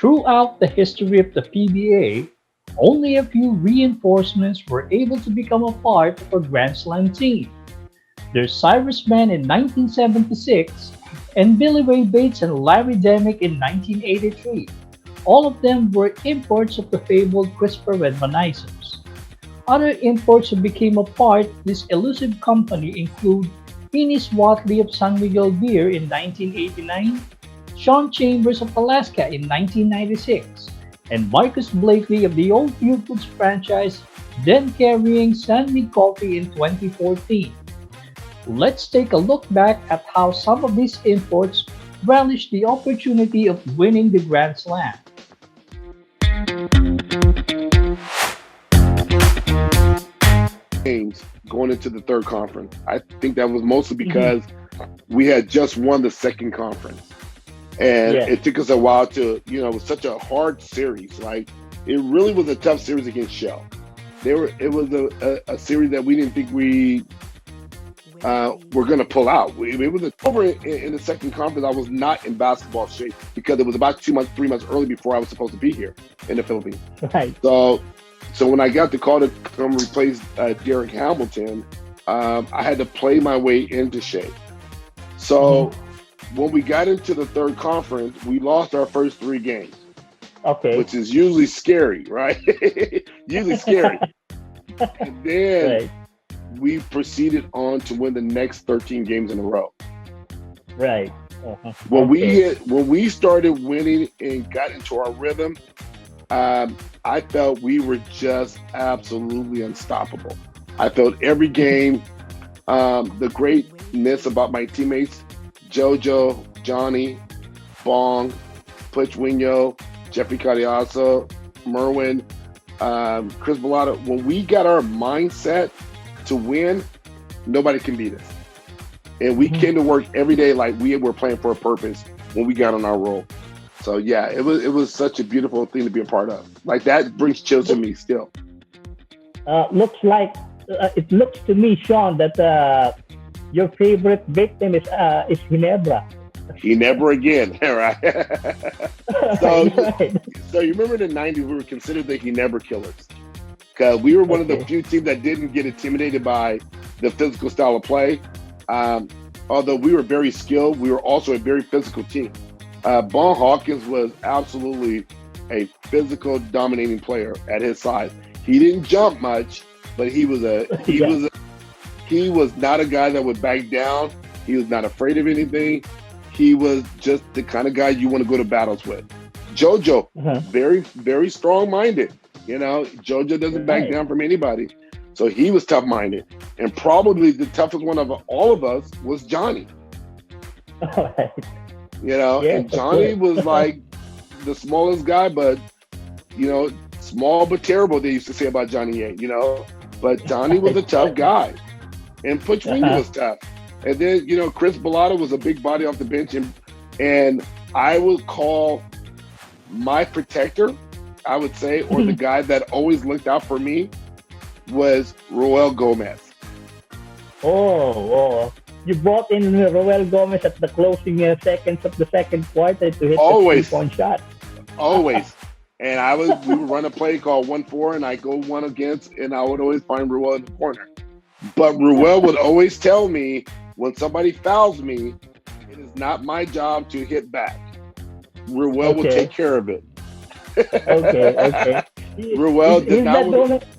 Throughout the history of the PBA, only a few reinforcements were able to become a part of a Grand Slam team. There's Cyrus Mann in 1976 and Billy Ray Bates and Larry Demick in 1983. All of them were imports of the fabled CRISPR Redmanizers. Other imports who became a part of this elusive company include Finis Watley of San Miguel Beer in 1989, Sean Chambers of Alaska in 1996, and Marcus Blakely of the old Pure Foods franchise, then carrying Sandy Coffee in 2014. Let's take a look back at how some of these imports relished the opportunity of winning the Grand Slam. Games going into the third conference. I think that was mostly because we had just won the second conference. And Yeah, it took us a while to, it was such a hard series. Like, it really was a tough series against Shell. It was a series that we didn't think we were going to pull out. It was over in the second conference. I was not in basketball shape because it was about 3 months early before I was supposed to be here in the Philippines. right. So when I got the call to come replace Derek Hamilton, I had to play my way into shape. So when we got into the third conference, we lost our first 3 games, Okay. which is usually scary, right? Usually scary. And then Right. we proceeded on to win the next 13 games in a row. Right. When Okay. we started winning and got into our rhythm, I felt we were just absolutely unstoppable. I felt every game, the greatness about my teammates, Jojo, Johnny, Bong, Butch Winyo, Jeffrey Cariaso, Merwin, Chris Bellata. When we got our mindset to win, nobody can beat us. And we came to work every day like we were playing for a purpose when we got on our roll. So yeah, it was such a beautiful thing to be a part of. Like, that brings chills to me still. Looks like it looks to me, Sean, that your favorite victim is Ginebra. He never again, right? so, Right. so you remember in the '90s, we were considered the He never killers because we were one of the Okay. few teams that didn't get intimidated by the physical style of play. Although we were very skilled, we were also a very physical team. Bon Hawkins was absolutely a physical, dominating player at his size. He didn't jump much, but he was Yeah. he was not a guy that would back down. He was not afraid of anything. He was just the kind of guy you want to go to battles with. Jojo, Uh-huh. very, very strong-minded. Jojo doesn't back Right. down from anybody. So he was tough-minded. And probably the toughest one of all of us was Johnny. All right. And Yes, of Johnny course. was like the smallest guy, but, small but terrible, they used to say about Johnny A, But Johnny was a tough guy. And Butch Winnie was tough. And then, Chris Bellata was a big body off the bench. And I would call my protector, I would say, or the guy that always looked out for me was Roel Gomez. Oh. You brought in Roel Gomez at the closing seconds of the second quarter to hit Always. the 3-point shot. Always. And we would run a play called 1-4, and I go one against, and I would always find Ruel in the corner. But Ruel would always tell me, when somebody fouls me, it is not my job to hit back. Ruel will Okay. take care of it. Okay. Ruel did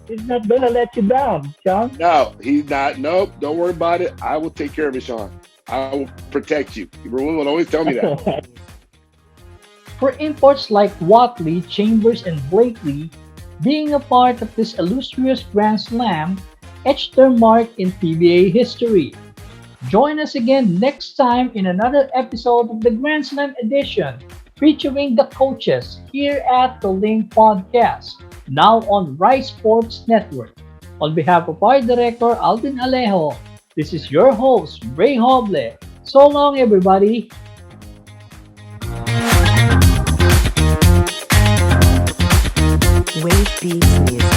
He's not gonna let you down, Sean. No, he's not. Nope, don't worry about it. I will take care of it, Sean. I will protect you. Ruel would always tell me that. For imports like Watley, Chambers, and Blakely, being a part of this illustrious Grand Slam etched their mark in PBA history. Join us again next time in another episode of the Grand Slam edition featuring the coaches here at the Link Podcast, now on Rise Sports Network. On behalf of our director, Alvin Alejo, this is your host, Ray Hoble. So long, everybody. Wave Beats Music.